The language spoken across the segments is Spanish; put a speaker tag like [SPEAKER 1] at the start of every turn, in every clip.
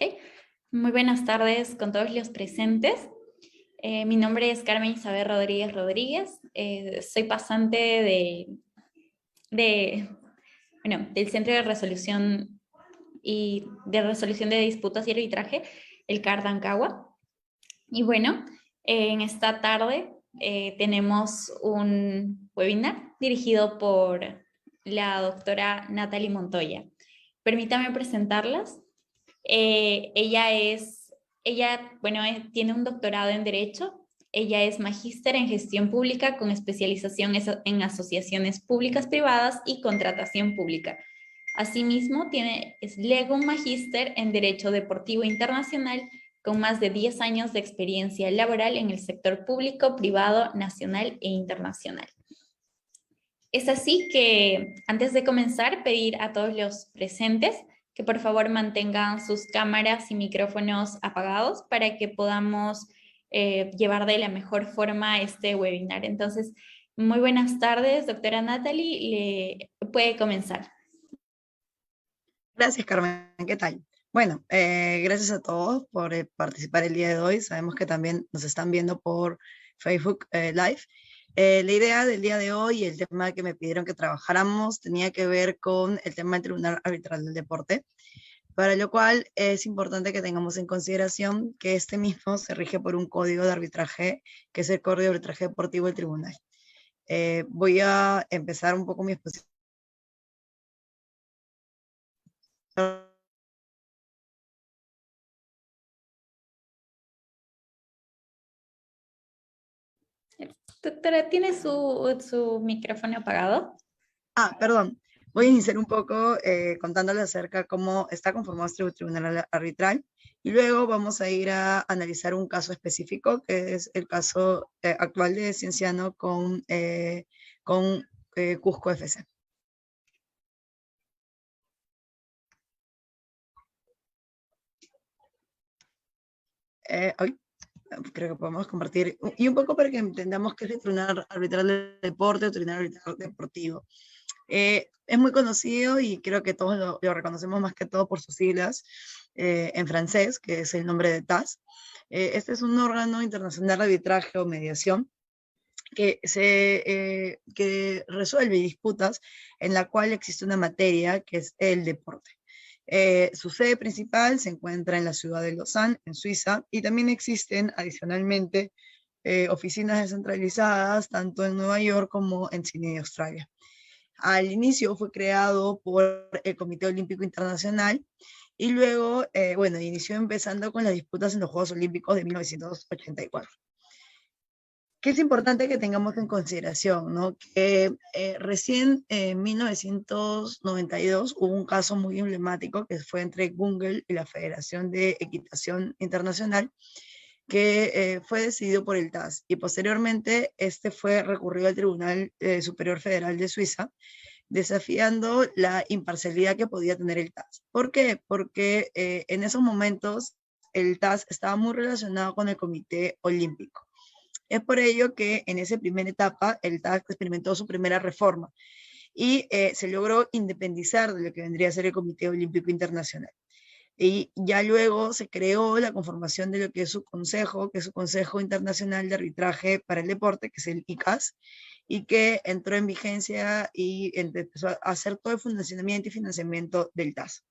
[SPEAKER 1] Ok, muy buenas tardes con todos los presentes. Mi nombre es Carmen Isabel Rodríguez Rodríguez. Soy pasante de, del Centro de Resolución de Disputas y Arbitraje, el CAR de Ancagua. Y bueno, en esta tarde tenemos un webinar dirigido por la doctora Natalie Montoya. Permítame presentarlas. Tiene un doctorado en Derecho. Ella es magíster en Gestión Pública con especialización en asociaciones públicas privadas y contratación pública. Asimismo, es Legum Magíster en Derecho Deportivo Internacional con más de 10 años de experiencia laboral en el sector público, privado, nacional e internacional. Es así que, antes de comenzar, pedir a todos los presentes que por favor mantengan sus cámaras y micrófonos apagados para que podamos llevar de la mejor forma este webinar. Entonces, muy buenas tardes, doctora Natalie, puede comenzar.
[SPEAKER 2] Gracias, Carmen. ¿Qué tal? Bueno, gracias a todos por participar el día de hoy. Sabemos que también nos están viendo por Facebook Live. La idea del día de hoy, el tema que me pidieron que trabajáramos, tenía que ver con el tema del Tribunal Arbitral del Deporte, para lo cual es importante que tengamos en consideración que este mismo se rige por un código de arbitraje, que es el Código de Arbitraje Deportivo del Tribunal. Voy a empezar un poco mi exposición.
[SPEAKER 1] Doctora, ¿tiene su micrófono apagado?
[SPEAKER 2] Perdón. Voy a iniciar un poco contándoles acerca de cómo está conformado este tribunal arbitral y luego vamos a ir a analizar un caso específico, que es el caso actual de Cienciano con Cusco FC. Hoy creo que podemos compartir, y un poco para que entendamos qué es el Tribunal Arbitral del Deporte, el Tribunal Arbitral Deportivo. Es muy conocido y creo que todos lo reconocemos más que todo por sus siglas en francés, que es el nombre de TAS. Este es un órgano internacional de arbitraje o mediación que resuelve disputas en la cual existe una materia que es el deporte. Su sede principal se encuentra en la ciudad de Lausanne, en Suiza, y también existen adicionalmente oficinas descentralizadas tanto en Nueva York como en Sydney, Australia. Al inicio fue creado por el Comité Olímpico Internacional y luego, inició empezando con las disputas en los Juegos Olímpicos de 1984. ¿Qué es importante que tengamos en consideración? ¿No? Que recién en 1992 hubo un caso muy emblemático que fue entre Google y la Federación de Equitación Internacional, que fue decidido por el TAS y posteriormente este fue recurrido al Tribunal Superior Federal de Suiza, desafiando la imparcialidad que podía tener el TAS. ¿Por qué? Porque en esos momentos el TAS estaba muy relacionado con el Comité Olímpico. Es por ello que en esa primera etapa el TAS experimentó su primera reforma y se logró independizar de lo que vendría a ser el Comité Olímpico Internacional. Y ya luego se creó la conformación de lo que es su consejo, que es su Consejo Internacional de Arbitraje para el Deporte, que es el ICAS, y que entró en vigencia y empezó a hacer todo el funcionamiento y financiamiento del TAS.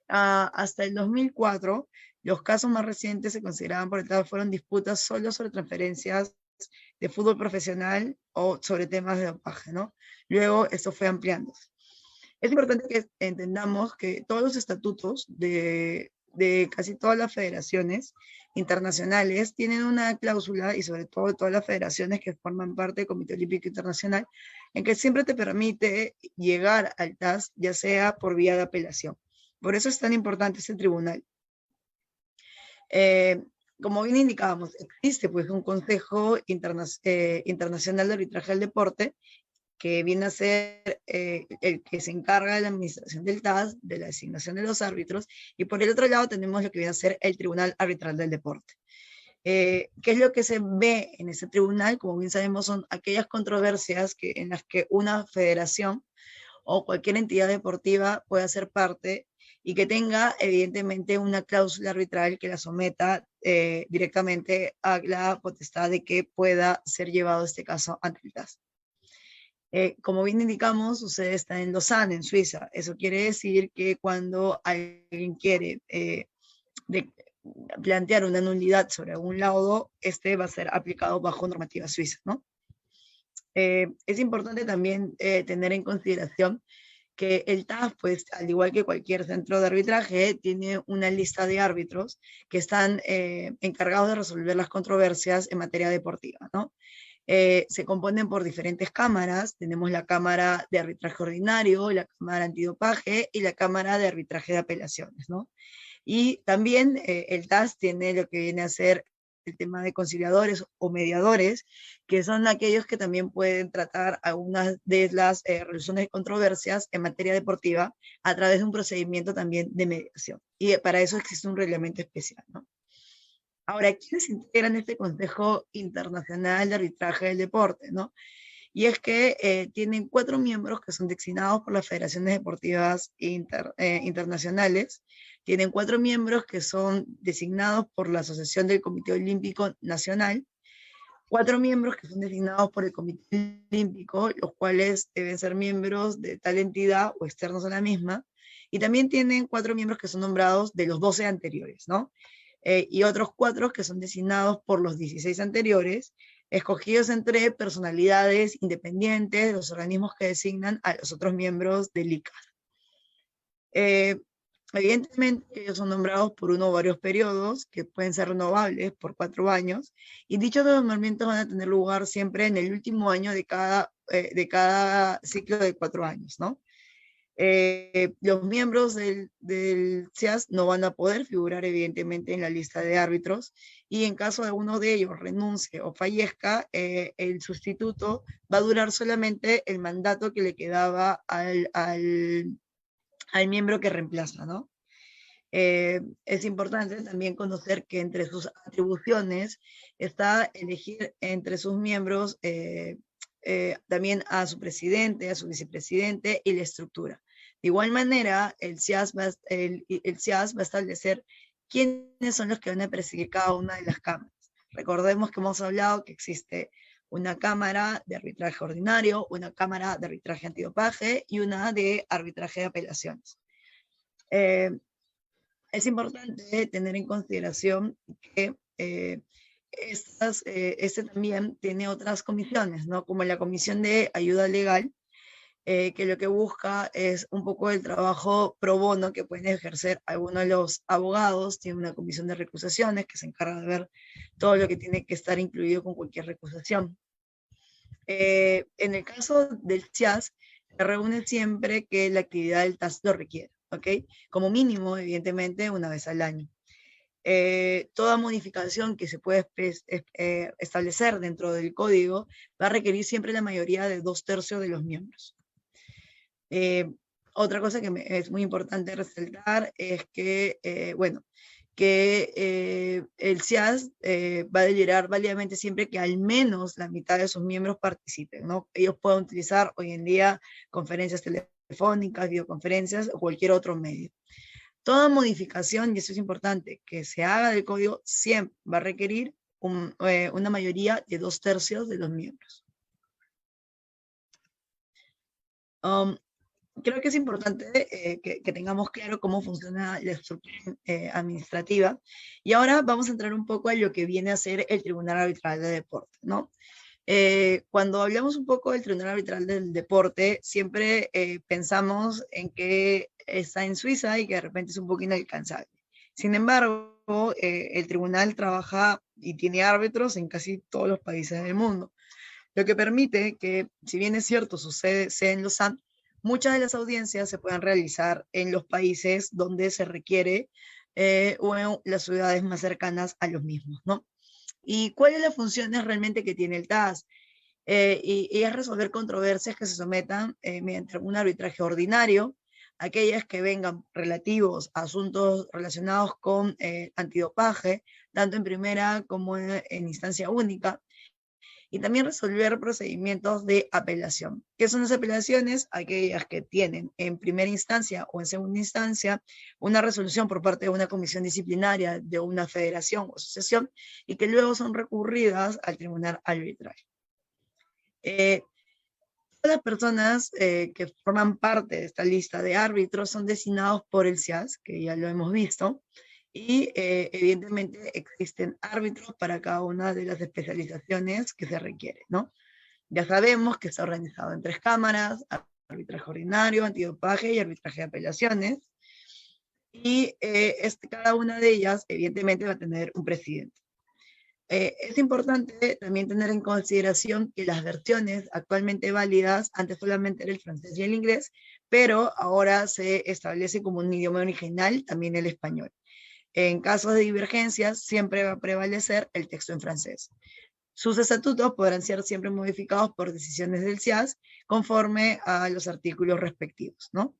[SPEAKER 2] Hasta el 2004, los casos más recientes se consideraban por el TAS fueron disputas solo sobre transferencias de fútbol profesional o sobre temas de dopaje, ¿no? Luego esto fue ampliándose. Es importante que entendamos que todos los estatutos de casi todas las federaciones internacionales tienen una cláusula, y sobre todo todas las federaciones que forman parte del Comité Olímpico Internacional, en que siempre te permite llegar al TAS, ya sea por vía de apelación. Por eso es tan importante este tribunal. Como bien indicábamos, existe pues un Consejo Internacional de Arbitraje del Deporte, que viene a ser el que se encarga de la administración del TAS, de la designación de los árbitros, y por el otro lado tenemos lo que viene a ser el Tribunal Arbitral del Deporte. ¿Qué es lo que se ve en ese tribunal? Como bien sabemos, son aquellas controversias en las que una federación o cualquier entidad deportiva puede hacer parte y que tenga evidentemente una cláusula arbitral que la someta directamente a la potestad de que pueda ser llevado este caso ante el TAS. Como bien indicamos, usted está en Lausanne, en Suiza. Eso quiere decir que cuando alguien quiere plantear una nulidad sobre algún laudo, este va a ser aplicado bajo normativa suiza, ¿no? Es importante también tener en consideración que el TAS, pues, al igual que cualquier centro de arbitraje, tiene una lista de árbitros que están encargados de resolver las controversias en materia deportiva, ¿no? Se componen por diferentes cámaras. Tenemos la Cámara de Arbitraje Ordinario, la Cámara Antidopaje y la Cámara de Arbitraje de Apelaciones, ¿no? Y también el TAS tiene lo que viene a ser el tema de conciliadores o mediadores, que son aquellos que también pueden tratar algunas de las resoluciones de controversias en materia deportiva a través de un procedimiento también de mediación. Y para eso existe un reglamento especial, ¿no? Ahora, ¿quiénes integran este Consejo Internacional de Arbitraje del Deporte, no? Y es que tienen 4 miembros que son designados por las federaciones deportivas internacionales, tienen 4 miembros que son designados por la Asociación del Comité Olímpico Nacional, 4 miembros que son designados por el Comité Olímpico, los cuales deben ser miembros de tal entidad o externos a la misma, y también tienen 4 miembros que son nombrados de los 12 anteriores, ¿no? Y otros 4 que son designados por los 16 anteriores, escogidos entre personalidades independientes de los organismos que designan a los otros miembros del ICAS. Evidentemente, ellos son nombrados por uno o varios periodos que pueden ser renovables por 4 años, y dichos nombramientos van a tener lugar siempre en el último año de cada ciclo de 4 años, ¿no? Los miembros del CIAS no van a poder figurar evidentemente en la lista de árbitros, y en caso de uno de ellos renuncie o fallezca, el sustituto va a durar solamente el mandato que le quedaba al miembro que reemplaza, ¿no? Es importante también conocer que entre sus atribuciones está elegir entre sus miembros también a su presidente, a su vicepresidente y la estructura. De igual manera, el CIAS va a establecer quiénes son los que van a presidir cada una de las cámaras. Recordemos que hemos hablado que existe una cámara de arbitraje ordinario, una cámara de arbitraje antidopaje y una de arbitraje de apelaciones. Es importante tener en consideración que este también tiene otras comisiones, ¿no? Como la Comisión de Ayuda Legal, que lo que busca es un poco el trabajo pro bono que pueden ejercer algunos de los abogados. Tiene una comisión de recusaciones que se encarga de ver todo lo que tiene que estar incluido con cualquier recusación. En el caso del CIAS, se reúne siempre que la actividad del TAS lo requiera, ¿ok? Como mínimo, evidentemente, una vez al año. Toda modificación que se puede establecer dentro del código va a requerir siempre la mayoría de 2/3 de los miembros. Otra cosa que es muy importante resaltar es que, el CIAS va a deliberar válidamente siempre que al menos la mitad de sus miembros participen, ¿no? Ellos pueden utilizar hoy en día conferencias telefónicas, videoconferencias o cualquier otro medio. Toda modificación, y eso es importante, que se haga del código siempre va a requerir una mayoría de 2/3 de los miembros. Creo que es importante que tengamos claro cómo funciona la estructura administrativa, y ahora vamos a entrar un poco a lo que viene a ser el Tribunal Arbitral de Deporte, ¿no? Cuando hablamos un poco del Tribunal Arbitral del Deporte, siempre pensamos en que está en Suiza y que de repente es un poco inalcanzable. Sin embargo, el tribunal trabaja y tiene árbitros en casi todos los países del mundo, lo que permite que, si bien es cierto, su sede en Lausanne, muchas de las audiencias se puedan realizar en los países donde se requiere o en las ciudades más cercanas a los mismos, ¿no? ¿Y cuáles son las funciones realmente que tiene el TAS? y es resolver controversias que se sometan mediante un arbitraje ordinario, aquellas que vengan relativos a asuntos relacionados con antidopaje, tanto en primera como en instancia única, y también resolver procedimientos de apelación. ¿Qué son las apelaciones? Aquellas que tienen en primera instancia o en segunda instancia una resolución por parte de una comisión disciplinaria de una federación o asociación y que luego son recurridas al tribunal arbitral. Todas las personas que forman parte de esta lista de árbitros son designados por el CIAS, que ya lo hemos visto, y evidentemente existen árbitros para cada una de las especializaciones que se requieren, ¿no? Ya sabemos que está organizado en 3 cámaras: arbitraje ordinario, antidopaje y arbitraje de apelaciones, y cada una de ellas evidentemente va a tener un presidente. Es importante también tener en consideración que las versiones actualmente válidas, antes solamente era el francés y el inglés, pero ahora se establece como un idioma original también el español. En casos de divergencias, siempre va a prevalecer el texto en francés. Sus estatutos podrán ser siempre modificados por decisiones del CIAS conforme a los artículos respectivos, ¿no?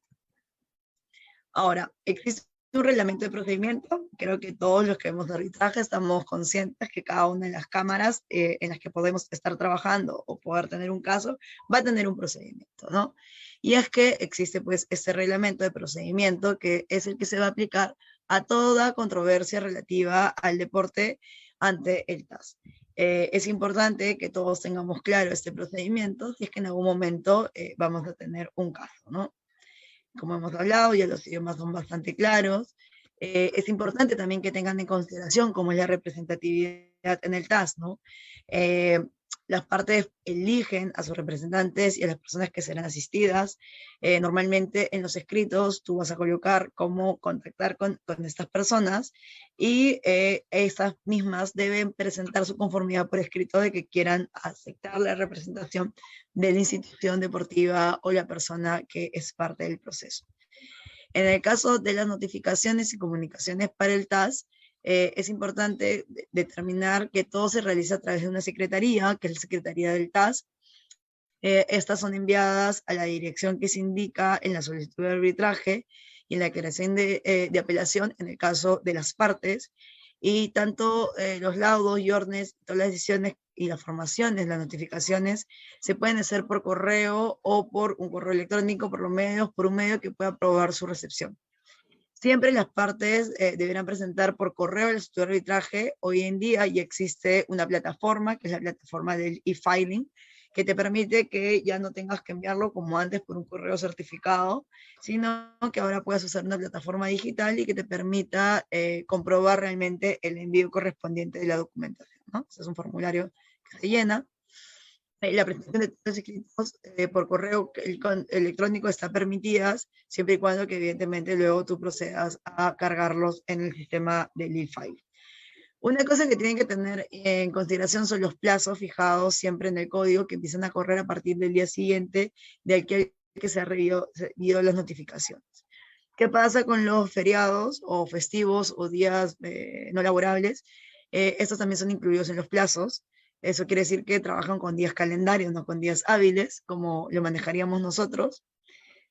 [SPEAKER 2] Ahora, existe un reglamento de procedimiento. Creo que todos los que vemos arbitraje estamos conscientes que cada una de las cámaras en las que podemos estar trabajando o poder tener un caso va a tener un procedimiento, ¿no? Y es que existe pues este reglamento de procedimiento que es el que se va a aplicar a toda controversia relativa al deporte ante el TAS. Es importante que todos tengamos claro este procedimiento si es que en algún momento vamos a tener un caso, ¿no? Como hemos hablado, ya los idiomas son bastante claros. Es importante también que tengan en consideración cómo es la representatividad en el TAS, ¿no? Las partes eligen a sus representantes y a las personas que serán asistidas. Normalmente en los escritos tú vas a colocar cómo contactar con estas personas y estas mismas deben presentar su conformidad por escrito de que quieran aceptar la representación de la institución deportiva o la persona que es parte del proceso. En el caso de las notificaciones y comunicaciones para el TAS, es importante determinar que todo se realiza a través de una secretaría, que es la Secretaría del TAS. Estas son enviadas a la dirección que se indica en la solicitud de arbitraje y en la creación de apelación en el caso de las partes, y tanto los laudos y órdenes, todas las decisiones y las formaciones, las notificaciones, se pueden hacer por correo o por un correo electrónico, por un medio que pueda aprobar su recepción. Siempre las partes deberán presentar por correo el solicitud de arbitraje. Hoy en día ya existe una plataforma, que es la plataforma del e-filing, que te permite que ya no tengas que enviarlo como antes por un correo certificado, sino que ahora puedas usar una plataforma digital y que te permita comprobar realmente el envío correspondiente de la documentación, ¿no? Ese es un formulario que se llena. La presentación de textos escritos por correo electrónico está permitida, siempre y cuando que evidentemente luego tú procedas a cargarlos en el sistema del e-file. Una cosa que tienen que tener en consideración son los plazos fijados siempre en el código, que empiezan a correr a partir del día siguiente de aquel que se han recibido las notificaciones. ¿Qué pasa con los feriados o festivos o días no laborables? Estos también son incluidos en los plazos. Eso quiere decir que trabajan con días calendarios, no con días hábiles, como lo manejaríamos nosotros.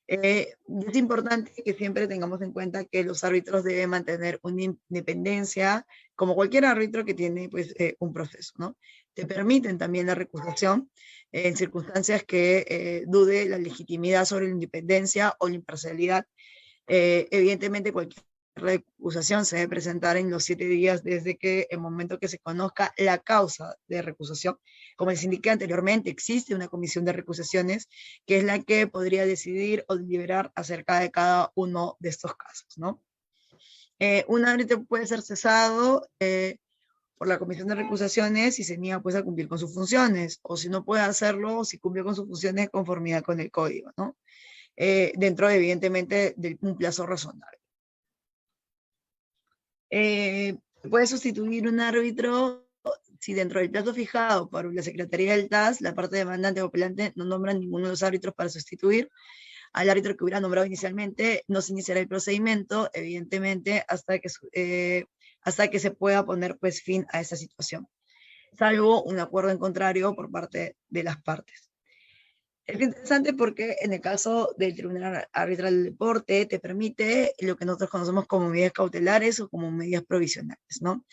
[SPEAKER 2] Es importante que siempre tengamos en cuenta que los árbitros deben mantener una independencia, como cualquier árbitro que tiene pues, un proceso, ¿no? Te permiten también la recusación en circunstancias que dude la legitimidad sobre la independencia o la imparcialidad. Evidentemente, cualquier recusación se debe presentar en los 7 días desde que el momento que se conozca la causa de recusación. Como les indiqué anteriormente, existe una comisión de recusaciones que es la que podría decidir o deliberar acerca de cada uno de estos casos, ¿no? Un árbitro puede ser cesado por la comisión de recusaciones si se niega pues a cumplir con sus funciones, o si no puede hacerlo, si cumple con sus funciones de conformidad con el código, ¿no? Dentro evidentemente de un plazo razonable. Puede sustituir un árbitro si dentro del plazo fijado por la Secretaría del TAS, la parte demandante o apelante no nombran ninguno de los árbitros para sustituir al árbitro que hubiera nombrado inicialmente. No se iniciará el procedimiento, evidentemente, hasta que se pueda poner pues, fin a esa situación. salvo un acuerdo en contrario por parte de las partes. Es interesante porque en el caso del Tribunal Arbitral del Deporte te permite lo que nosotros conocemos como medidas cautelares o como medidas provisionales, ¿no?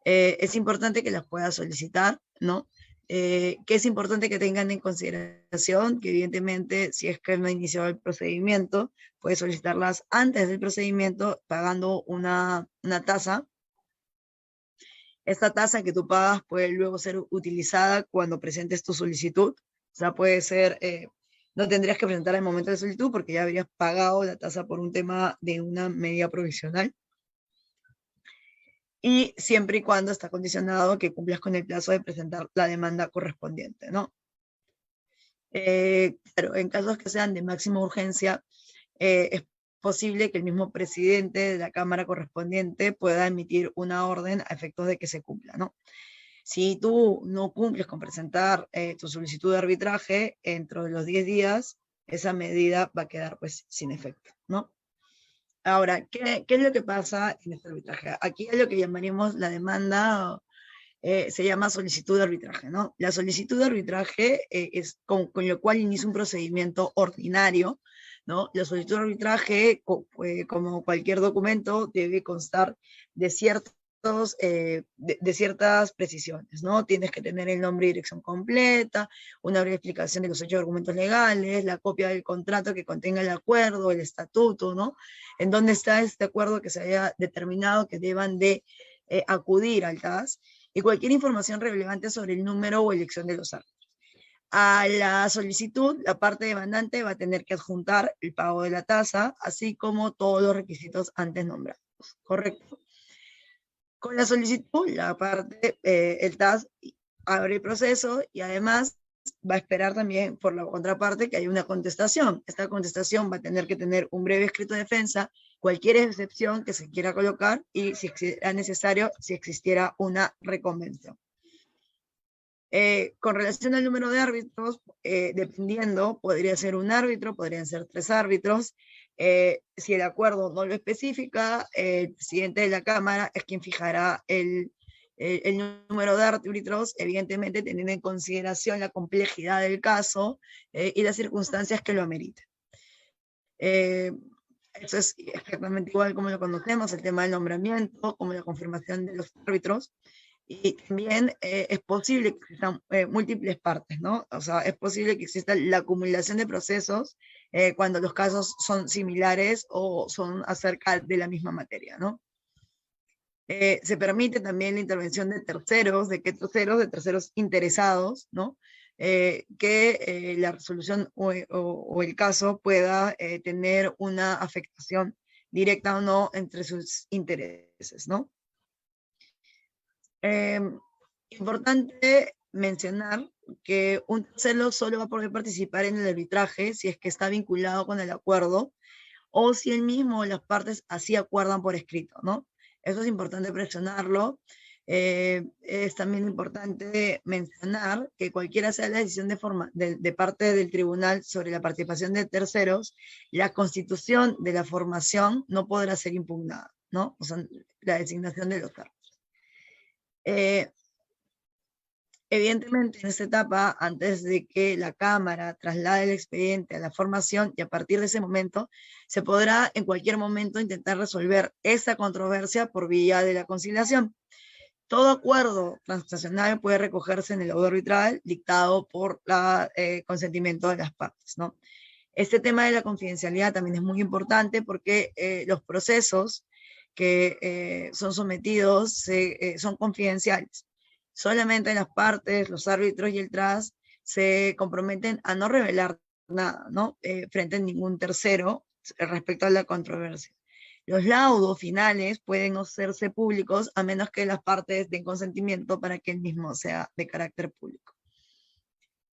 [SPEAKER 2] Es importante que las puedas solicitar, ¿no? Que es importante que tengan en consideración que evidentemente si es que no ha iniciado el procedimiento, puedes solicitarlas antes del procedimiento pagando una tasa. Esta tasa que tú pagas puede luego ser utilizada cuando presentes tu solicitud. O sea, puede ser, no tendrías que presentar al momento de la solicitud porque ya habrías pagado la tasa por un tema de una medida provisional. Y siempre y cuando está condicionado que cumplas con el plazo de presentar la demanda correspondiente, ¿no? Pero en casos que sean de máxima urgencia, es posible que el mismo presidente de la Cámara correspondiente pueda emitir una orden a efectos de que se cumpla, ¿no? Si tú no cumples con presentar tu solicitud de arbitraje dentro de los 10 días, esa medida va a quedar pues sin efecto, ¿no? Ahora, ¿qué es lo que pasa en este arbitraje? Aquí es lo que llamaríamos la demanda, se llama solicitud de arbitraje, ¿no? La solicitud de arbitraje es con lo cual inicia un procedimiento ordinario, ¿no? La solicitud de arbitraje, como cualquier documento, debe constar de ciertas precisiones, ¿no? Tienes que tener el nombre y dirección completa, una breve explicación de los hechos y argumentos legales, la copia del contrato que contenga el acuerdo, el estatuto, ¿no? En dónde está este acuerdo que se haya determinado que deban de acudir al TAS, y cualquier información relevante sobre el número o elección de los árbitros. A la solicitud, la parte demandante va a tener que adjuntar el pago de la tasa, así como todos los requisitos antes nombrados, ¿correcto? Con la solicitud, la parte, el TAS abre el proceso y además va a esperar también por la contraparte que haya una contestación. Esta contestación va a tener que tener un breve escrito de defensa, cualquier excepción que se quiera colocar y si era necesario, si existiera una reconvención. Con relación al número de árbitros, dependiendo, podría ser un árbitro, podrían ser 3 árbitros. Si el acuerdo no lo especifica, el presidente de la Cámara es quien fijará el número de árbitros, evidentemente teniendo en consideración la complejidad del caso y las circunstancias que lo ameriten. Eso es exactamente igual como lo conocemos, el tema del nombramiento, como la confirmación de los árbitros. Y también es posible que existan múltiples partes, ¿no? O sea, es posible que exista la acumulación de procesos cuando los casos son similares o son acerca de la misma materia, ¿no? Se permite también la intervención de terceros, ¿de qué terceros? De terceros interesados, ¿no? Que la resolución o el caso pueda tener una afectación directa o no entre sus intereses, ¿no? Importante mencionar que un tercero solo va a poder participar en el arbitraje si es que está vinculado con el acuerdo o si él mismo o las partes así acuerdan por escrito, ¿no? Eso es importante presionarlo. Es también importante mencionar que cualquiera sea la decisión de parte del tribunal sobre la participación de terceros, la constitución de la formación no podrá ser impugnada, ¿no? O sea, la designación de los árbitros. Evidentemente, en esta etapa, antes de que la Cámara traslade el expediente a la formación, y a partir de ese momento, se podrá en cualquier momento intentar resolver esa controversia por vía de la conciliación. Todo acuerdo transaccional puede recogerse en el laudo arbitral dictado por el consentimiento de las partes, ¿no? Este tema de la confidencialidad también es muy importante porque los procesos que son sometidos son confidenciales. Solamente las partes, los árbitros y el TRAS se comprometen a no revelar nada, ¿no? Frente a ningún tercero respecto a la controversia. Los laudos finales pueden no hacerse públicos a menos que las partes den consentimiento para que el mismo sea de carácter público.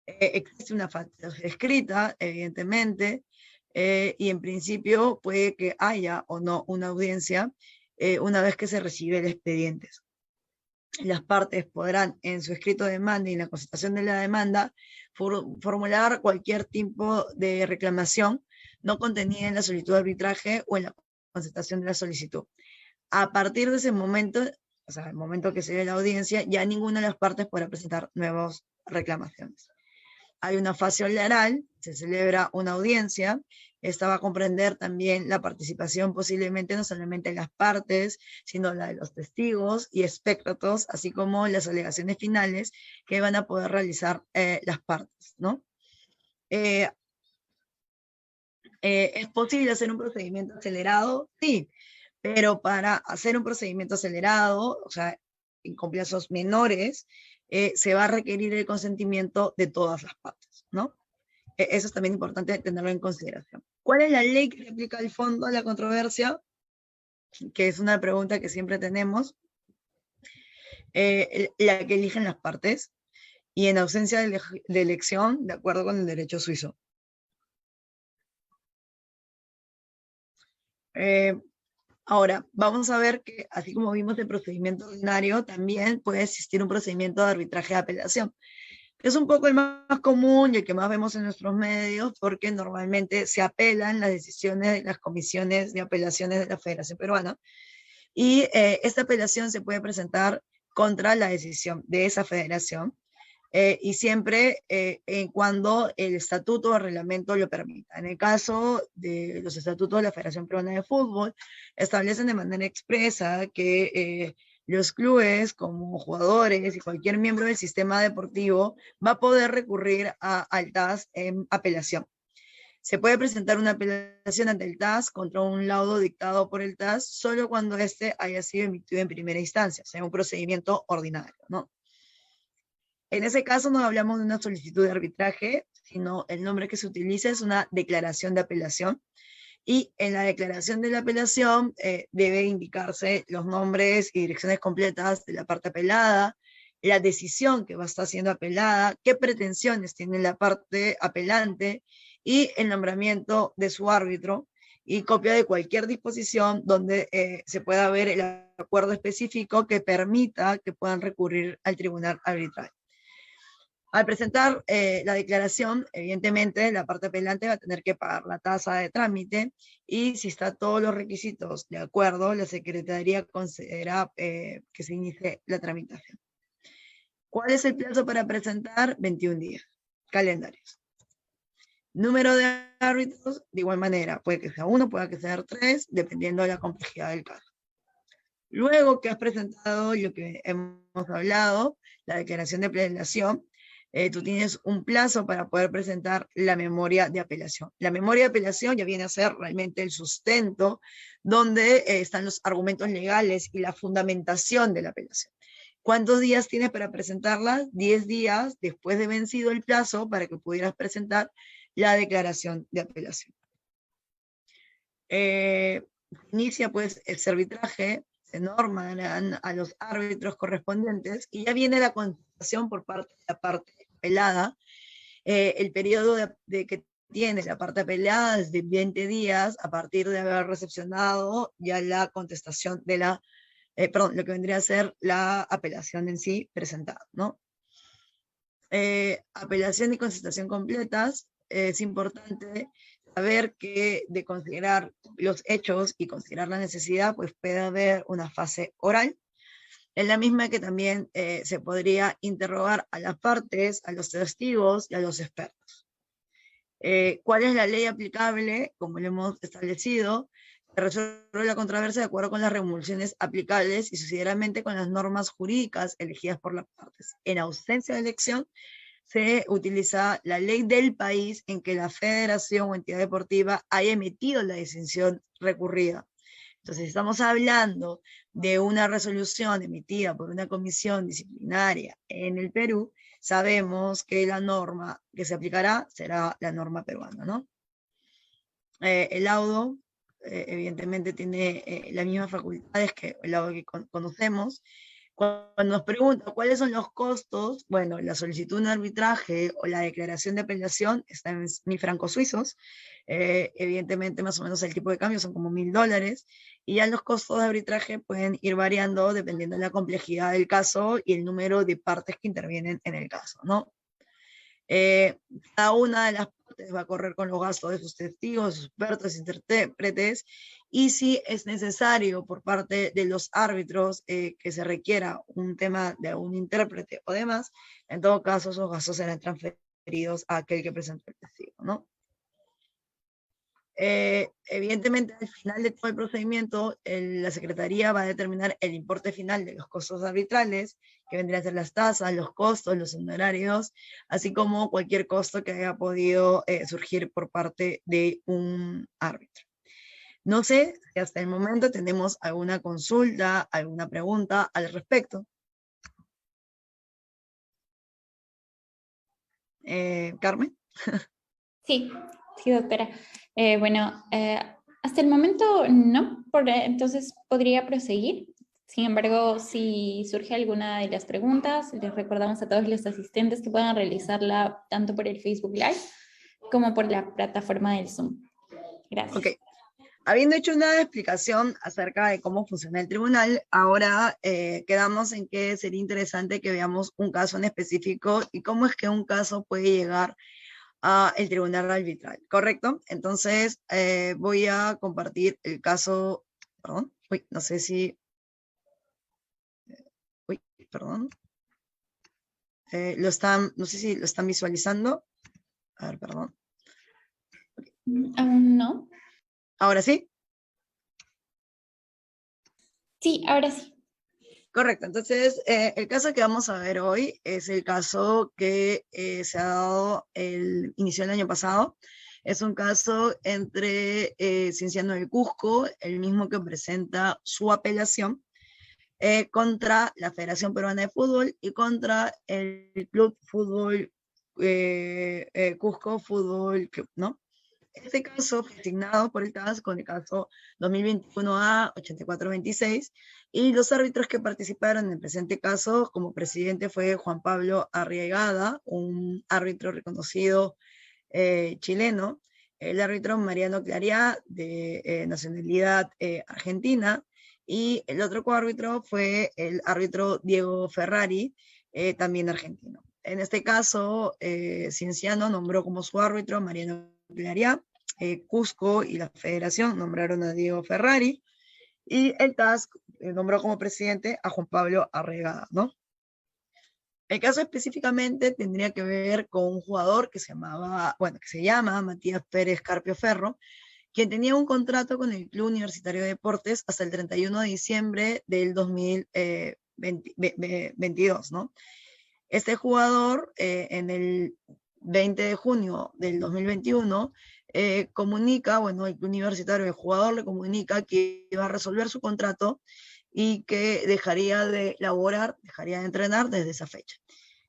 [SPEAKER 2] Existe una falta escrita, evidentemente, y en principio puede que haya o no una audiencia una vez que se recibe el expediente. Las partes podrán, en su escrito de demanda y en la constatación de la demanda, formular cualquier tipo de reclamación no contenida en la solicitud de arbitraje o en la constatación de la solicitud. A partir de ese momento o sea, al momento que se dé la audiencia, ya ninguna de las partes podrá presentar nuevas reclamaciones. Hay una fase oral, se celebra una audiencia, esta va a comprender también la participación posiblemente no solamente de las partes, sino la de los testigos y expertos, así como las alegaciones finales que van a poder realizar las partes, ¿no? ¿Es posible hacer un procedimiento acelerado? Sí, pero para hacer un procedimiento acelerado, o sea, con plazos menores, se va a requerir el consentimiento de todas las partes, ¿no? Eso es también importante tenerlo en consideración. ¿Cuál es la ley que se aplica al fondo a la controversia? Que es una pregunta que siempre tenemos. La que eligen las partes y en ausencia de elección, de acuerdo con el derecho suizo. Ahora, vamos a ver que, así como vimos el procedimiento ordinario, también puede existir un procedimiento de arbitraje de apelación. Es un poco el más común y el que más vemos en nuestros medios, porque normalmente se apelan las decisiones de las comisiones de apelaciones de la Federación Peruana, y esta apelación se puede presentar contra la decisión de esa federación, y siempre en cuando el estatuto o reglamento lo permita. En el caso de los estatutos de la Federación Peruana de Fútbol, establecen de manera expresa que los clubes como jugadores y cualquier miembro del sistema deportivo va a poder recurrir al TAS en apelación. Se puede presentar una apelación ante el TAS contra un laudo dictado por el TAS solo cuando éste haya sido emitido en primera instancia, o sea, un procedimiento ordinario, ¿no? En ese caso no hablamos de una solicitud de arbitraje, sino el nombre que se utiliza es una declaración de apelación. Y en la declaración de la apelación debe indicarse los nombres y direcciones completas de la parte apelada, la decisión que va a estar siendo apelada, qué pretensiones tiene la parte apelante y el nombramiento de su árbitro y copia de cualquier disposición donde se pueda ver el acuerdo específico que permita que puedan recurrir al tribunal arbitral. Al presentar la declaración, evidentemente la parte apelante va a tener que pagar la tasa de trámite y si está todos los requisitos de acuerdo, la Secretaría considera que se inicie la tramitación. ¿Cuál es el plazo para presentar? 21 días, calendarios. Número de árbitros, de igual manera, puede que sea 1, puede que sea 3, dependiendo de la complejidad del caso. Luego que has presentado lo que hemos hablado, la declaración de apelación, tú tienes un plazo para poder presentar la memoria de apelación. La memoria de apelación ya viene a ser realmente el sustento donde están los argumentos legales y la fundamentación de la apelación. ¿Cuántos días tienes para presentarla? 10 días después de vencido el plazo para que pudieras presentar la declaración de apelación. Inicia pues el arbitraje, se norman a los árbitros correspondientes y ya viene la contestación por parte de la parte apelada. El periodo de que tiene la parte apelada es de 20 días a partir de haber recepcionado ya la contestación de la, perdón, lo que vendría a ser la apelación en sí presentada, ¿no? Apelación y contestación completas, es importante saber que de considerar los hechos y considerar la necesidad, pues puede haber una fase oral, en la misma que también se podría interrogar a las partes, a los testigos y a los expertos. ¿Cuál es la ley aplicable? Como lo hemos establecido, se resuelve la controversia de acuerdo con las regulaciones aplicables y sucesivamente con las normas jurídicas elegidas por las partes. En ausencia de elección, se utiliza la ley del país en que la federación o entidad deportiva haya emitido la decisión recurrida. Entonces, estamos hablando de una resolución emitida por una comisión disciplinaria en el Perú, sabemos que la norma que se aplicará será la norma peruana, ¿no? El laudo, evidentemente, tiene las mismas facultades que el laudo que conocemos. Cuando nos preguntan cuáles son los costos, bueno, la solicitud de arbitraje o la declaración de apelación están en ni francos suizos, evidentemente más o menos el tipo de cambio son como $1000, y ya los costos de arbitraje pueden ir variando dependiendo de la complejidad del caso y el número de partes que intervienen en el caso, ¿no? Cada una de las partes va a correr con los gastos de sus testigos, sus expertos, intérpretes, y si es necesario por parte de los árbitros que se requiera un tema de un intérprete o demás, en todo caso esos gastos serán transferidos a aquel que presentó el testigo, ¿no? Evidentemente, al final de todo el procedimiento, la Secretaría va a determinar el importe final de los costos arbitrales, que vendrían a ser las tasas, los costos, los honorarios, así como cualquier costo que haya podido surgir por parte de un árbitro. No sé si hasta el momento tenemos alguna consulta, alguna pregunta al respecto. Carmen.
[SPEAKER 1] Sí, sí, doctora. Bueno, hasta el momento no, entonces podría proseguir. Sin embargo, si surge alguna de las preguntas, les recordamos a todos los asistentes que puedan realizarla tanto por el Facebook Live como por la plataforma del Zoom. Gracias.
[SPEAKER 2] Ok. Habiendo hecho una explicación acerca de cómo funciona el tribunal, ahora quedamos en que sería interesante que veamos un caso en específico y cómo es que un caso puede llegar al tribunal arbitral, ¿correcto? Entonces voy a compartir el caso, perdón, uy, no sé si, uy, perdón, no sé si lo están visualizando, a ver, perdón.
[SPEAKER 1] ¿Aún no?
[SPEAKER 2] ¿Ahora sí?
[SPEAKER 1] Sí, ahora sí.
[SPEAKER 2] Correcto, entonces el caso que vamos a ver hoy es el caso que se ha dado inició el año pasado. Es un caso entre Cienciano del Cusco, el mismo que presenta su apelación contra la Federación Peruana de Fútbol y contra el Club Fútbol Cusco Fútbol Club, ¿no? Este caso fue asignado por el TAS con el caso 2021A-8426 y los árbitros que participaron en el presente caso como presidente fue Juan Pablo Arriagada, un árbitro reconocido chileno, el árbitro Mariano Clariá de nacionalidad argentina y el otro coárbitro fue el árbitro Diego Ferrari, también argentino. En este caso, Cienciano nombró como su árbitro Mariano Clariá, Cusco y la Federación nombraron a Diego Ferrari, y el TAS nombró como presidente a Juan Pablo Arregada, ¿no? El caso específicamente tendría que ver con un jugador que se llama Matías Pérez Carpio Ferro, quien tenía un contrato con el Club Universitario de Deportes hasta el 31 de diciembre del 2022, ¿no? Este jugador, en el 20 de junio del 2021, comunica, bueno, el universitario, el jugador le comunica que iba a resolver su contrato y que dejaría de laborar, dejaría de entrenar desde esa fecha.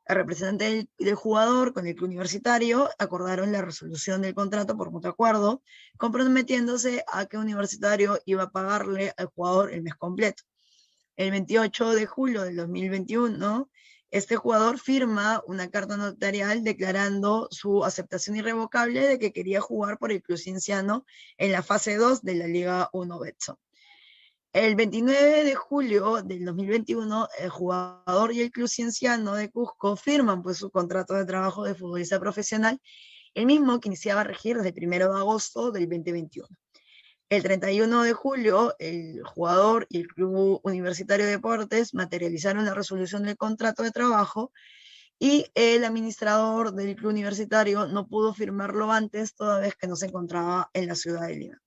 [SPEAKER 2] El representante del jugador con el club universitario acordaron la resolución del contrato por mutuo acuerdo, comprometiéndose a que Universitario iba a pagarle al jugador el mes completo. El 28 de julio del 2021, este jugador firma una carta notarial declarando su aceptación irrevocable de que quería jugar por el Club Cienciano en la fase 2 de la Liga 1 Betson. El 29 de julio del 2021, el jugador y el Club Cienciano de Cusco firman pues, su contrato de trabajo de futbolista profesional, el mismo que iniciaba a regir desde el 1 de agosto del 2021. El 31 de julio, el jugador y el Club Universitario de Deportes materializaron la resolución del contrato de trabajo y el administrador del Club Universitario no pudo firmarlo antes, toda vez que no se encontraba en la ciudad de Lima.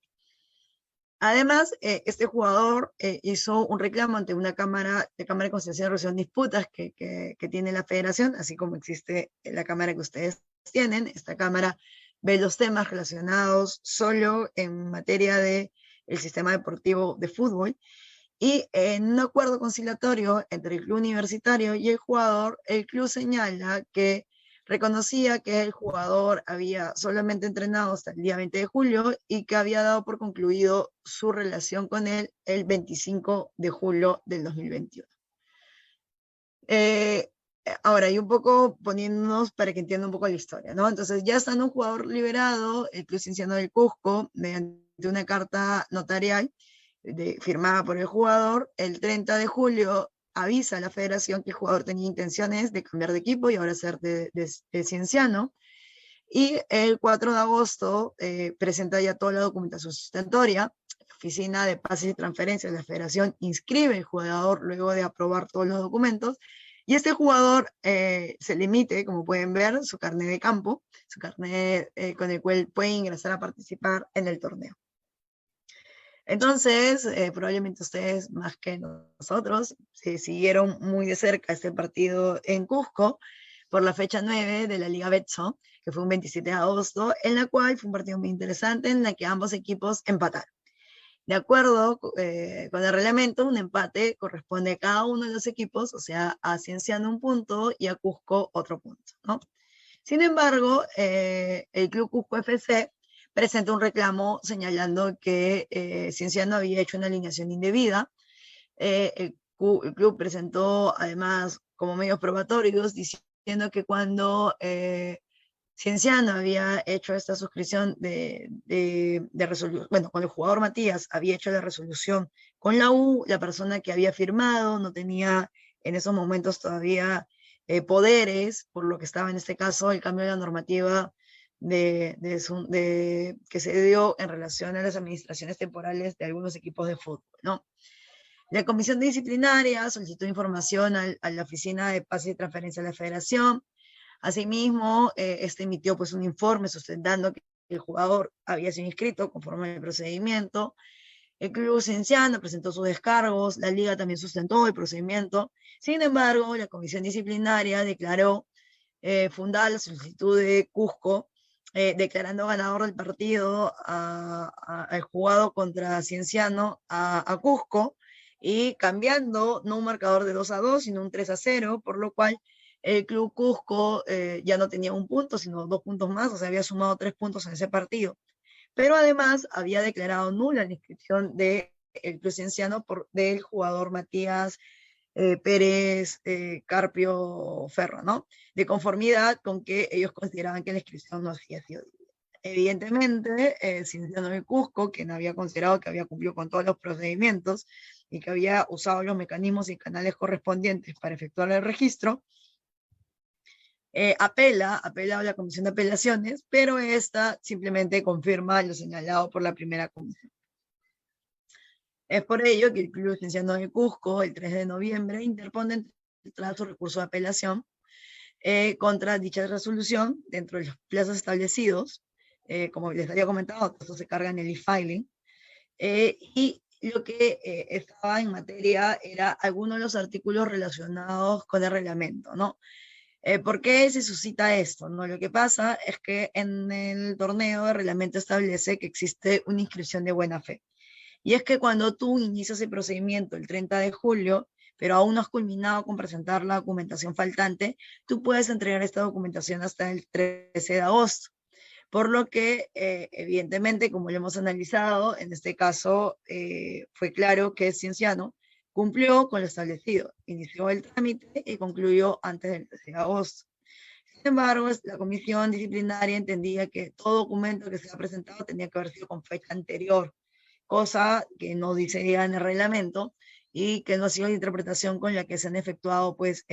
[SPEAKER 2] Además, este jugador hizo un reclamo ante una cámara de conciliación y resolución de disputas que tiene la federación, así como existe la cámara que ustedes tienen. Esta cámara ve los temas relacionados solo en materia del sistema deportivo de fútbol. Y en un acuerdo conciliatorio entre el club universitario y el jugador, el club señala que reconocía que el jugador había solamente entrenado hasta el día 20 de julio y que había dado por concluido su relación con él el 25 de julio del 2021. Ahora, y un poco poniéndonos para que entiendan un poco la historia, ¿no? Entonces, ya estando un jugador liberado, el Club Cienciano del Cusco, mediante una carta notarial firmada por el jugador, el 30 de julio avisa a la federación que el jugador tenía intenciones de cambiar de equipo y ahora ser de Cienciano. Y el 4 de agosto presenta ya toda la documentación sustentoria. La Oficina de Pases y Transferencias de la Federación inscribe al jugador luego de aprobar todos los documentos. Y este jugador se le emite, como pueden ver, su carnet de campo, su carnet con el cual puede ingresar a participar en el torneo. Entonces, probablemente ustedes, más que nosotros, se siguieron muy de cerca este partido en Cusco por la fecha 9 de la Liga Betso, que fue un 27 de agosto, en la cual fue un partido muy interesante en la que ambos equipos empataron. De acuerdo con el reglamento, un empate corresponde a cada uno de los equipos, o sea, a Cienciano un punto y a Cusco otro punto, ¿no? Sin embargo, el Club Cusco FC presenta un reclamo señalando que Cienciano había hecho una alineación indebida. El club presentó además como medios probatorios diciendo que cuando Cienciano había hecho esta suscripción de resolución, bueno, cuando el jugador Matías había hecho la resolución con la U, la persona que había firmado no tenía en esos momentos todavía poderes, por lo que estaba en este caso el cambio de la normativa que se dio en relación a las administraciones temporales de algunos equipos de fútbol, ¿no? La comisión disciplinaria solicitó información a la Oficina de Pases y Transferencia de la Federación. Asimismo, emitió pues, un informe sustentando que el jugador había sido inscrito conforme al procedimiento. El club Cienciano presentó sus descargos, la liga también sustentó el procedimiento. Sin embargo, la comisión disciplinaria declaró fundada la solicitud de Cusco, declarando ganador del partido al jugado contra Cienciano a Cusco y cambiando no un marcador de 2-2, sino un 3-0, por lo cual el club Cusco ya no tenía un punto, sino 2 puntos más, o sea, había sumado 3 puntos en ese partido. Pero además había declarado nula la inscripción del club Cienciano del jugador Matías Pérez Carpio Ferro, ¿no? De conformidad con que ellos consideraban que la inscripción no había sido debida. Evidentemente, Cienciano y Cusco, quien había considerado que había cumplido con todos los procedimientos y que había usado los mecanismos y canales correspondientes para efectuar el registro, apela a la Comisión de Apelaciones, pero esta simplemente confirma lo señalado por la primera comisión. Es por ello que el Club Cienciano de Cusco, el 3 de noviembre, interpone su recurso de apelación contra dicha resolución dentro de los plazos establecidos. Como les había comentado, esto se carga en el e-filing. Y lo que estaba en materia era algunos de los artículos relacionados con el reglamento, ¿no? ¿Por qué se suscita esto? ¿No? Lo que pasa es que en el torneo el reglamento establece que existe una inscripción de buena fe. Y es que cuando tú inicias el procedimiento el 30 de julio, pero aún no has culminado con presentar la documentación faltante, tú puedes entregar esta documentación hasta el 13 de agosto. Por lo que, evidentemente, como lo hemos analizado, en este caso fue claro que Cienciano cumplió con lo establecido, inició el trámite y concluyó antes del 13 de agosto. Sin embargo, la comisión disciplinaria entendía que todo documento que se ha presentado tenía que haber sido con fecha anterior, cosa que no dice ya en el reglamento y que no ha sido la interpretación con la que se han efectuado pues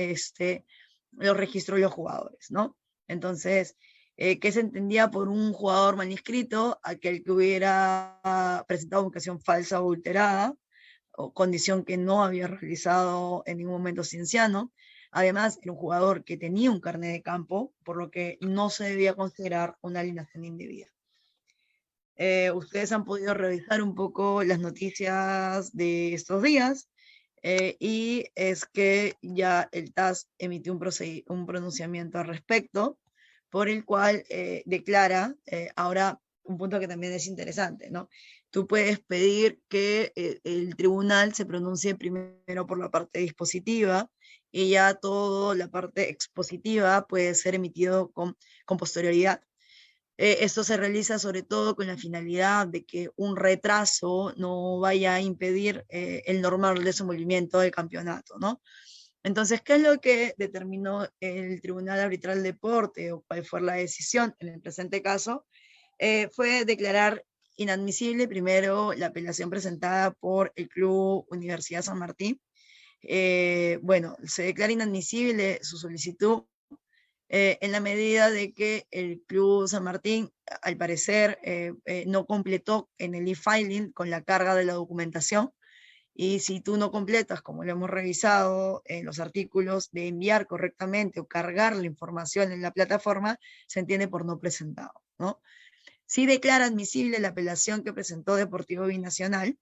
[SPEAKER 2] los registros de los jugadores, ¿no? Entonces, ¿qué se entendía por un jugador mal inscrito? Aquel que hubiera presentado vocación falsa o alterada, o condición que no había realizado en ningún momento Cienciano. Además, era un jugador que tenía un carnet de campo, por lo que no se debía considerar una alineación indebida. Ustedes han podido revisar un poco las noticias de estos días y es que ya el TAS emitió un pronunciamiento al respecto, por el cual declara, ahora un punto que también es interesante, ¿no? Tú puedes pedir que el tribunal se pronuncie primero por la parte dispositiva y ya toda la parte expositiva puede ser emitido con posterioridad. Esto se realiza sobre todo con la finalidad de que un retraso no vaya a impedir el normal desenvolvimiento del campeonato, ¿no? Entonces, ¿qué es lo que determinó el Tribunal Arbitral del Deporte o cuál fue la decisión en el presente caso? Fue declarar inadmisible primero la apelación presentada por el Club Universidad San Martín, Bueno, se declara inadmisible su solicitud en la medida de que el Club San Martín, al parecer, no completó en el e-filing con la carga de la documentación. Y si tú no completas, como lo hemos revisado en los artículos, de enviar correctamente o cargar la información en la plataforma, se entiende por no presentado, ¿no? Sí declara admisible la apelación que presentó Deportivo Binacional,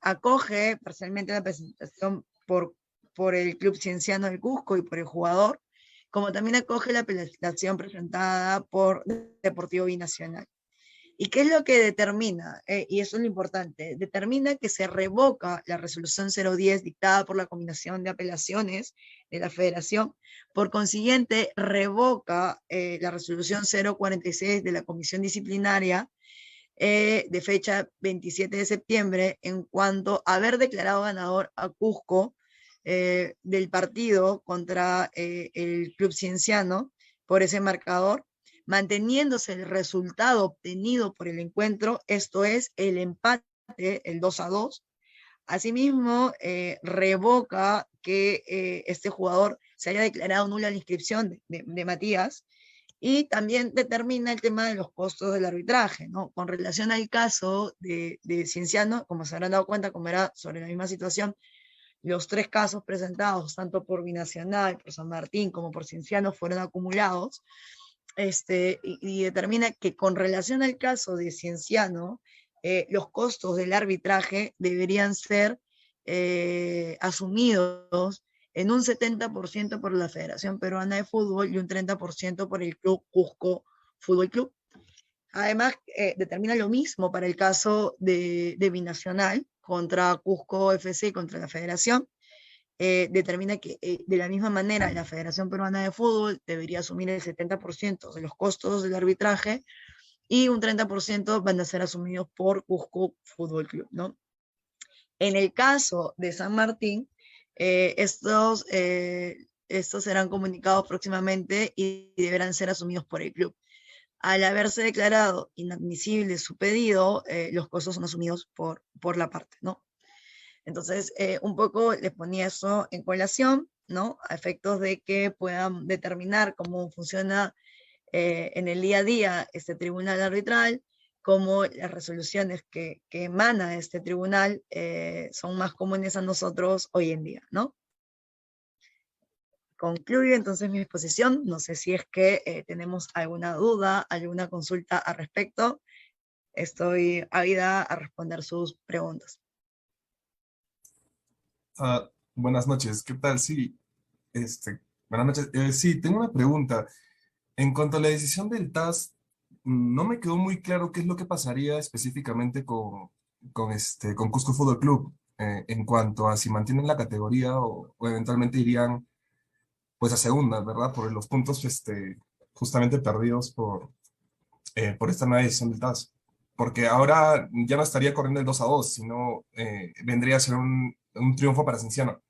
[SPEAKER 2] acoge parcialmente la presentación por el Club Cienciano del Cusco y por el jugador, como también acoge la apelación presentada por Deportivo Binacional. ¿Y qué es lo que determina? Y eso es lo importante. Determina que se revoca la resolución 010 dictada por la Combinación de Apelaciones de la Federación. Por consiguiente, revoca la resolución 046 de la Comisión Disciplinaria de fecha 27 de septiembre en cuanto a haber declarado ganador a Cusco del partido contra el Club Cienciano por ese marcador, manteniéndose el resultado obtenido por el encuentro, esto es el empate, el 2-2. Asimismo, revoca que este jugador se haya declarado nula la inscripción de Matías, y también determina el tema de los costos del arbitraje, ¿no? Con relación al caso de Cienciano, como se habrán dado cuenta, como era sobre la misma situación, los tres casos presentados, tanto por Binacional, por San Martín, como por Cienciano, fueron acumulados, y determina que con relación al caso de Cienciano, los costos del arbitraje deberían ser asumidos en un 70% por la Federación Peruana de Fútbol y un 30% por el Club Cusco Fútbol Club. Además, determina lo mismo para el caso de Binacional contra Cusco FC y contra la Federación. Determina que de la misma manera la Federación Peruana de Fútbol debería asumir el 70% de los costos del arbitraje y un 30% van a ser asumidos por Cusco Fútbol Club, ¿no? En el caso de San Martín, estos serán comunicados próximamente y deberán ser asumidos por el club. Al haberse declarado inadmisible su pedido, los costos son asumidos por la parte, ¿no? Entonces, un poco les ponía eso en colación, ¿no? A efectos de que puedan determinar cómo funciona en el día a día este tribunal arbitral, cómo las resoluciones que emana este tribunal son más comunes a nosotros hoy en día, ¿no? Concluyo entonces mi exposición. No sé si es que tenemos alguna duda, alguna consulta al respecto. Estoy ávida a responder sus preguntas.
[SPEAKER 3] Buenas noches, ¿qué tal? Sí, buenas noches. Sí, tengo una pregunta. En cuanto a la decisión del TAS, no me quedó muy claro qué es lo que pasaría específicamente con Cusco Fútbol Club, en cuanto a si mantienen la categoría o eventualmente irían pues a segunda, ¿verdad? Por los puntos justamente perdidos por esta nueva decisión del TAS. Porque ahora ya no estaría corriendo el 2-2, sino vendría a ser un triunfo para Cienciano.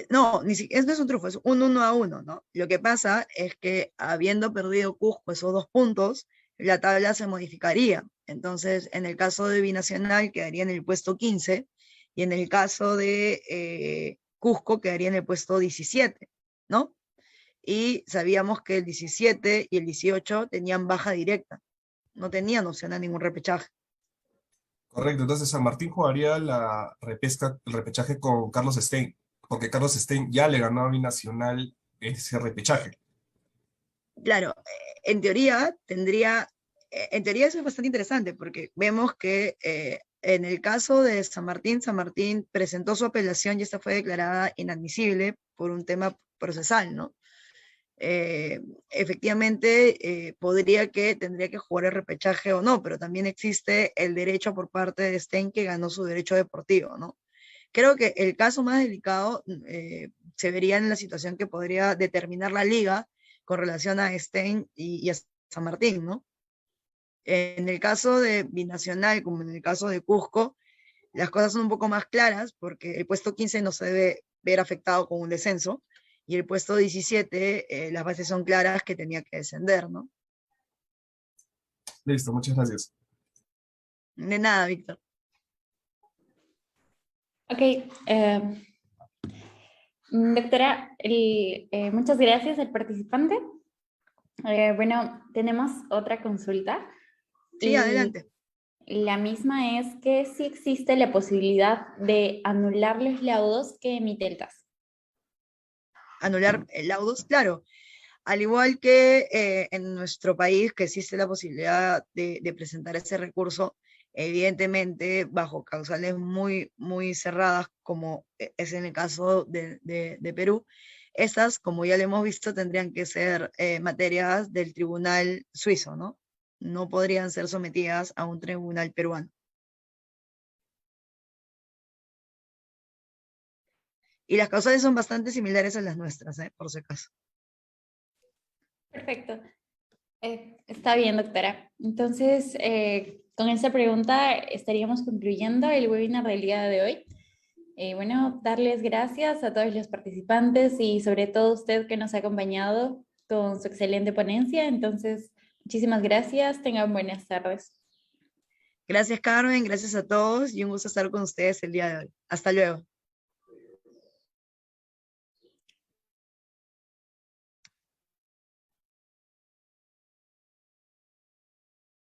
[SPEAKER 2] No, no es un triunfo, es un 1-1, ¿no? Lo que pasa es que habiendo perdido Cusco esos 2 puntos, la tabla se modificaría. Entonces, en el caso de Binacional quedaría en el puesto 15 y en el caso de Cusco quedaría en el puesto 17, ¿no? Y sabíamos que el 17 y el 18 tenían baja directa, no tenían opción a ningún repechaje.
[SPEAKER 3] Correcto, entonces San Martín jugaría la repesca, el repechaje con Carlos Stein, porque Carlos Stein ya le ganó a Binacional ese repechaje.
[SPEAKER 2] Claro, en teoría eso es bastante interesante porque vemos que en el caso de San Martín presentó su apelación y esta fue declarada inadmisible por un tema procesal, ¿no? Efectivamente, tendría que jugar el repechaje o no, pero también existe el derecho por parte de Stein que ganó su derecho deportivo, ¿no? Creo que el caso más delicado se vería en la situación que podría determinar la liga con relación a Stein y a San Martín, ¿no? En el caso de Binacional, como en el caso de Cusco, las cosas son un poco más claras porque el puesto 15 no se debe ver afectado con un descenso y el puesto 17, las bases son claras que tenía que descender, ¿no?
[SPEAKER 3] Listo, muchas gracias.
[SPEAKER 2] De nada, Víctor.
[SPEAKER 1] Ok, doctora, muchas gracias al participante. Bueno, tenemos otra consulta
[SPEAKER 2] Sí,
[SPEAKER 1] y
[SPEAKER 2] adelante.
[SPEAKER 1] la misma es que si existe la posibilidad de anular los laudos que emite el TAS.
[SPEAKER 2] Anular laudos, claro. Al igual que en nuestro país, que existe la posibilidad de presentar ese recurso, evidentemente bajo causales muy, muy cerradas, como es en el caso de Perú, estas, como ya lo hemos visto, tendrían que ser materias del tribunal suizo, ¿no? No podrían ser sometidas a un tribunal peruano. Y las causales son bastante similares a las nuestras, por si acaso.
[SPEAKER 1] Perfecto. Está bien, doctora. Entonces, con esta pregunta estaríamos concluyendo el webinar del día de hoy. Bueno, darles gracias a todos los participantes y sobre todo a usted que nos ha acompañado con su excelente ponencia. Entonces, muchísimas gracias. Tengan buenas tardes.
[SPEAKER 2] Gracias, Carmen, gracias a todos y un gusto estar con ustedes el día de hoy. Hasta luego.